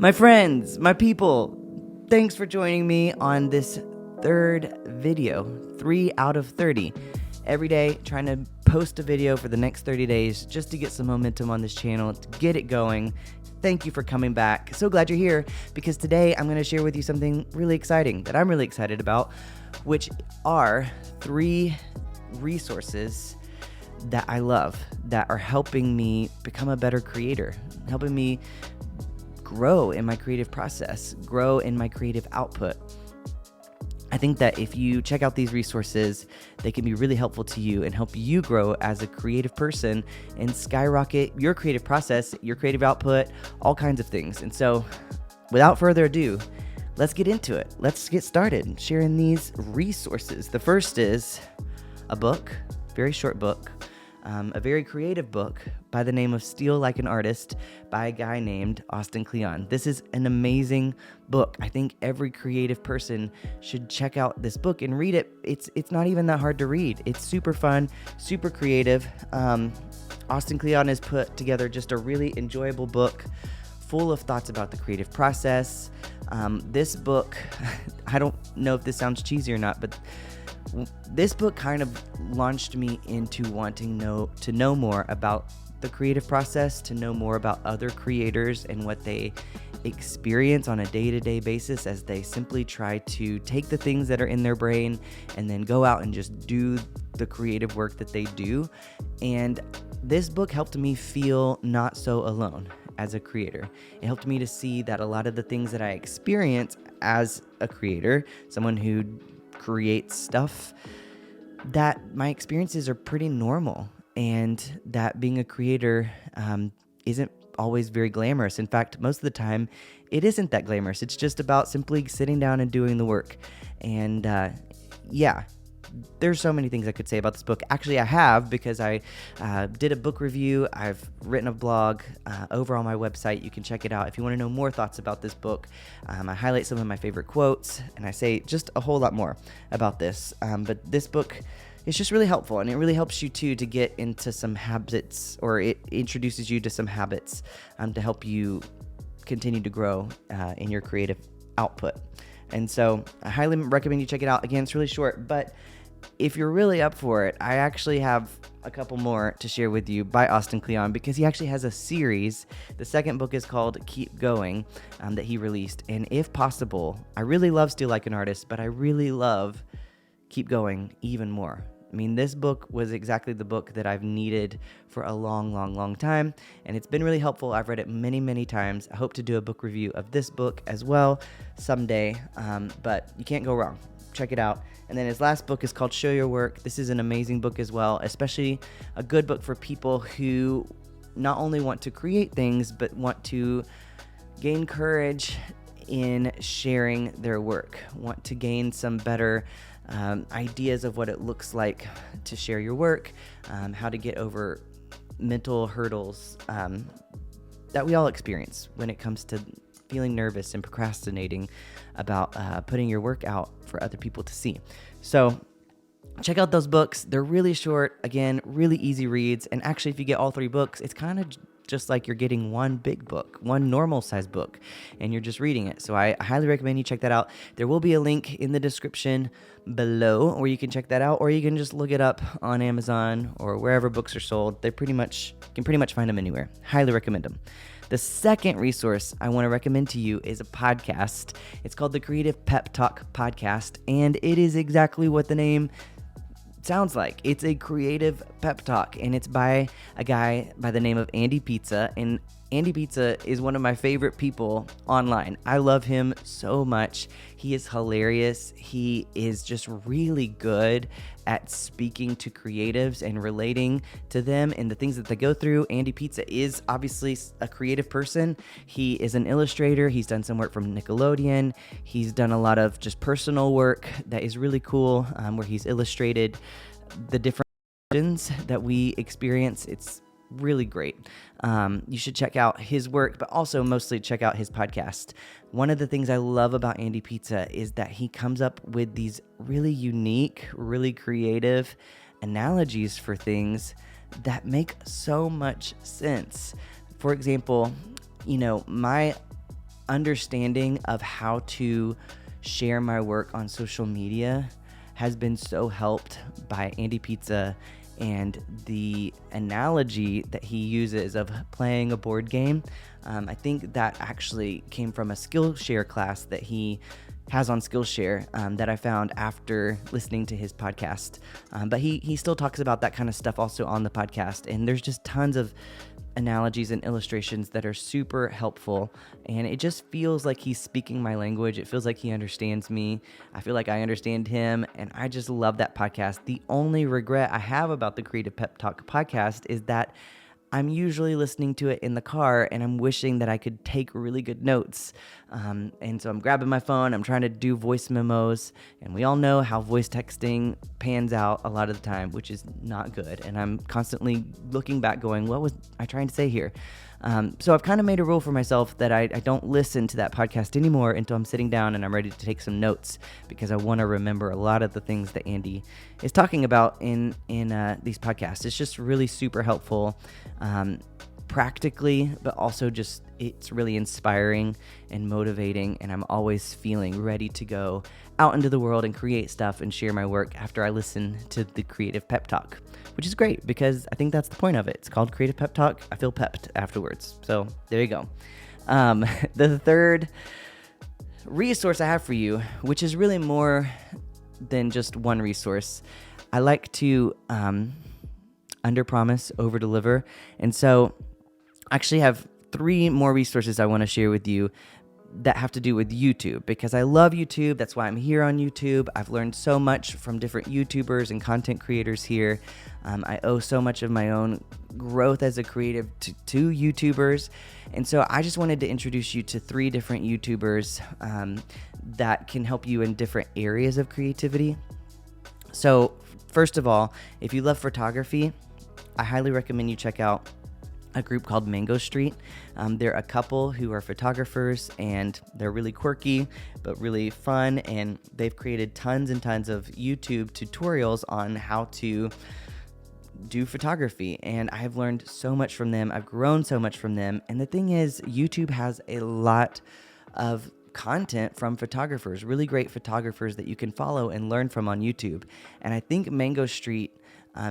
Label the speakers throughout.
Speaker 1: My friends, my people, thanks for joining me on this third video, 3 out of 30. Every day, trying to post a video for the next 30 days just to get some momentum on this channel, to get it going. Thank you for coming back. So glad you're here, because today I'm going to share with you something really exciting that I'm really excited about, which are 3 resources that I love that are helping me become a better creator, helping me grow in my creative process, grow in my creative output. I think that if you check out these resources, they can be really helpful to you and help you grow as a creative person and skyrocket your creative process, your creative output, all kinds of things. And so, without further ado, let's get into it. Let's get started sharing these resources. The first is a book, very short book, a very creative book by the name of Steal Like an Artist by a guy named Austin Kleon. This is an amazing book. I think every creative person should check out this book and read it. It's not even that hard to read. It's super fun, super creative. Austin Kleon has put together just a really enjoyable book full of thoughts about the creative process. This book, I don't know if this sounds cheesy or not, but this book kind of launched me into wanting to know more about the creative process, to know more about other creators and what they experience on a day-to-day basis as they simply try to take the things that are in their brain and then go out and just do the creative work that they do. And this book helped me feel not so alone as a creator. It helped me to see that a lot of the things that I experience as a creator, someone who creates stuff, that my experiences are pretty normal, and that being a creator isn't always very glamorous. In fact, most of the time, it isn't that glamorous. It's just about simply sitting down and doing the work. And there's so many things I could say about this book. Actually, I have, because I did a book review. I've written a blog over on my website. You can check it out if you want to know more thoughts about this book. I highlight some of my favorite quotes, and I say just a whole lot more about this. But this book is just really helpful, and it really helps you too to get into some habits, or it introduces you to some habits to help you continue to grow in your creative output. And so I highly recommend you check it out. Again, it's really short, but if you're really up for it, I actually have a couple more to share with you by Austin Kleon, because he actually has a series. The second book is called Keep Going, that he released. And if possible, I really love Steal Like an Artist, but I really love Keep Going even more. I mean, this book was exactly the book that I've needed for a long time, and it's been really helpful. I've read it many, many times. I hope to do a book review of this book as well someday, but you can't go wrong. Check it out. And then his last book is called Show Your Work. This is an amazing book as well, especially a good book for people who not only want to create things, but want to gain courage in sharing their work, want to gain some better ideas of what it looks like to share your work, how to get over mental hurdles that we all experience when it comes to feeling nervous and procrastinating about putting your work out for other people to see. So check out those books. They're really short, again, really easy reads. And actually, if you get all 3 books, it's kind of just like you're getting one big book, one normal size book, and you're just reading it. So I highly recommend you check that out. There will be a link in the description below where you can check that out, or you can just look it up on Amazon or wherever books are sold. They can pretty much find them anywhere. Highly recommend them. The second resource I want to recommend to you is a podcast. It's called the Creative Pep Talk Podcast, and it is exactly what the name sounds like. It's a creative pep talk, and it's by a guy by the name of Andy Pizza. And Andy Pizza is one of my favorite people online. I love him so much. He is hilarious. He is just really good at speaking to creatives and relating to them and the things that they go through. Andy Pizza is obviously a creative person. He is an illustrator. He's done some work from Nickelodeon. He's done a lot of just personal work that is really cool, where he's illustrated the different emotions that we experience. It's really great. You should check out his work, but also mostly check out his podcast. One of the things I love about Andy Pizza is that he comes up with these really unique, really creative analogies for things that make so much sense. For example, my understanding of how to share my work on social media has been so helped by Andy Pizza and the analogy that he uses of playing a board game. I think that actually came from a Skillshare class that he has on Skillshare that I found after listening to his podcast. But he still talks about that kind of stuff also on the podcast. And there's just tons of analogies and illustrations that are super helpful, and it just feels like he's speaking my language. It feels like he understands me. I feel like I understand him, and I just love that podcast. The only regret I have about the Creative Pep Talk podcast is that I'm usually listening to it in the car, and I'm wishing that I could take really good notes. And so I'm grabbing my phone, I'm trying to do voice memos, and we all know how voice texting pans out a lot of the time, which is not good. And I'm constantly looking back going, what was I trying to say here? So I've kind of made a rule for myself that I don't listen to that podcast anymore until I'm sitting down and I'm ready to take some notes, because I want to remember a lot of the things that Andy is talking about in these podcasts. It's just really super helpful, practically, but also just it's really inspiring and motivating, and I'm always feeling ready to go out into the world and create stuff and share my work after I listen to the Creative Pep Talk, which is great because I think that's the point of it. It's called Creative Pep Talk. I feel pepped afterwards. So there you go. The third resource I have for you, which is really more than just one resource. I like to under-promise, over-deliver. And so I actually have 3 more resources I want to share with you that have to do with YouTube, because I love YouTube. That's why I'm here on YouTube. I've learned so much from different YouTubers and content creators here. I owe so much of my own growth as a creative to YouTubers. And so I just wanted to introduce you to 3 different YouTubers that can help you in different areas of creativity. So first of all, if you love photography, I highly recommend you check out a group called Mango Street. They're a couple who are photographers, and they're really quirky but really fun, and they've created tons and tons of YouTube tutorials on how to do photography, and I have learned so much from them. I've grown so much from them, and the thing is, YouTube has a lot of content from photographers, really great photographers that you can follow and learn from on YouTube. And I think Mango Street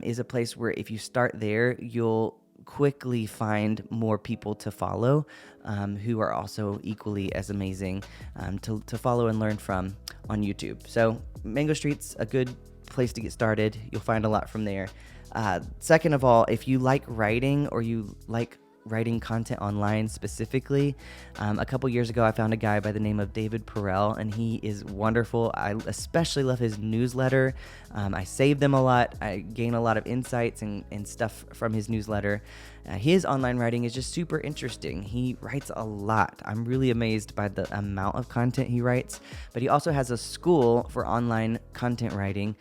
Speaker 1: is a place where if you start there, you'll quickly find more people to follow who are also equally as amazing to follow and learn from on YouTube. So Mango Street's a good place to get started. You'll find a lot from there. Second of all, if you like writing, or you like writing content online specifically, a couple years ago I found a guy by the name of David Perrell, and he is wonderful. I especially love his newsletter. I save them a lot. I gain a lot of insights and stuff from his newsletter. His online writing is just super interesting. He writes a lot. I'm really amazed by the amount of content he writes, but he also has a school for online content writing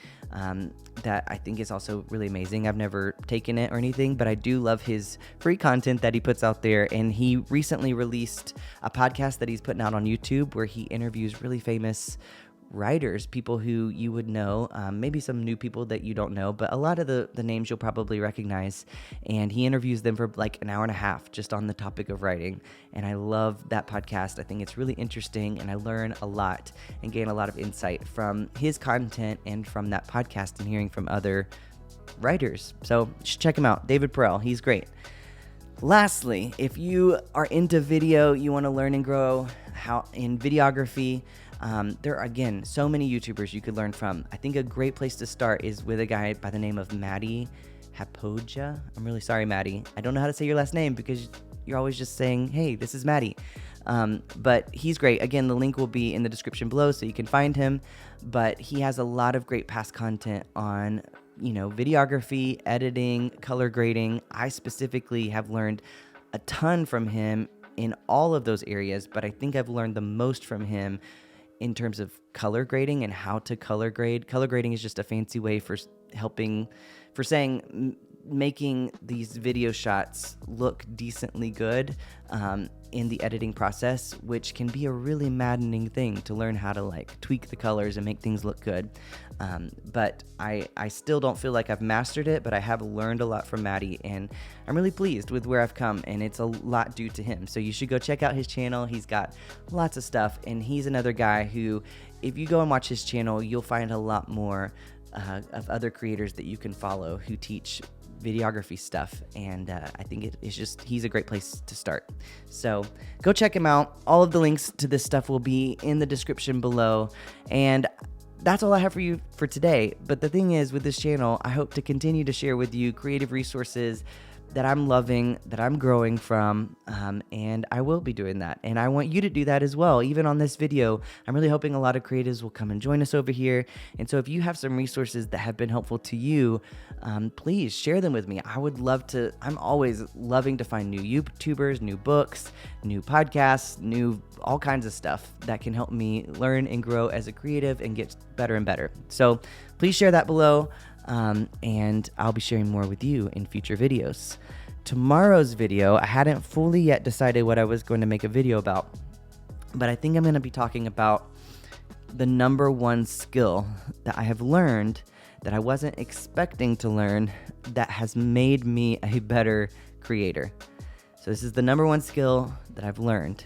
Speaker 1: that I think is also really amazing. I've never taken it or anything, but I do love his free content that he puts out there. And he recently released a podcast that he's putting out on YouTube where he interviews really famous writers, people who you would know, maybe some new people that you don't know, but a lot of the names you'll probably recognize. And he interviews them for like an hour and a half just on the topic of writing. And I love that podcast. I think it's really interesting, and I learn a lot and gain a lot of insight from his content and from that podcast and hearing from other writers. So you should check him out, David Perrell. He's great. Lastly, if you are into video, you want to learn and grow how in videography, there are, again, so many YouTubers you could learn from. I think a great place to start is with a guy by the name of Matti Hapooja. I'm really sorry, Matti. I don't know how to say your last name because you're always just saying, hey, this is Matti. But he's great. Again, the link will be in the description below so you can find him. But he has a lot of great past content on, videography, editing, color grading. I specifically have learned a ton from him in all of those areas, but I think I've learned the most from him in terms of color grading and how to color grade. Color grading is just a fancy way for making these video shots look decently good. in the editing process, which can be a really maddening thing to learn how to like tweak the colors and make things look good. But I still don't feel like I've mastered it, but I have learned a lot from Matti, and I'm really pleased with where I've come, and it's a lot due to him. So you should go check out his channel. He's got lots of stuff, and he's another guy who, if you go and watch his channel, you'll find a lot more of other creators that you can follow who teach videography stuff, and I think it's just, he's a great place to start. So go check him out. All of the links to this stuff will be in the description below, and that's all I have for you for today. But the thing is, with this channel, I hope to continue to share with you creative resources that I'm loving, that I'm growing from, and I will be doing that. And I want you to do that as well. Even on this video, I'm really hoping a lot of creatives will come and join us over here. And so if you have some resources that have been helpful to you, please share them with me. I would love to, I'm always loving to find new YouTubers, new books, new podcasts, all kinds of stuff that can help me learn and grow as a creative and get better and better. So please share that below. And I'll be sharing more with you in future videos. Tomorrow's video, I hadn't fully yet decided what I was going to make a video about, but I think I'm going to be talking about the number one skill that I have learned that I wasn't expecting to learn that has made me a better creator. So this is the number one skill that I've learned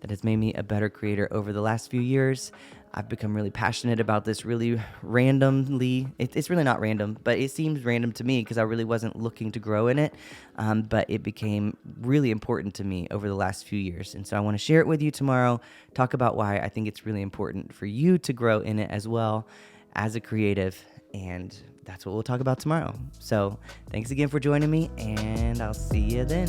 Speaker 1: that has made me a better creator over the last few years. I've become really passionate about this really randomly. It's really not random, but it seems random to me because I really wasn't looking to grow in it. But it became really important to me over the last few years. And so I want to share it with you tomorrow, talk about why I think it's really important for you to grow in it as well as a creative. And that's what we'll talk about tomorrow. So thanks again for joining me, and I'll see you then.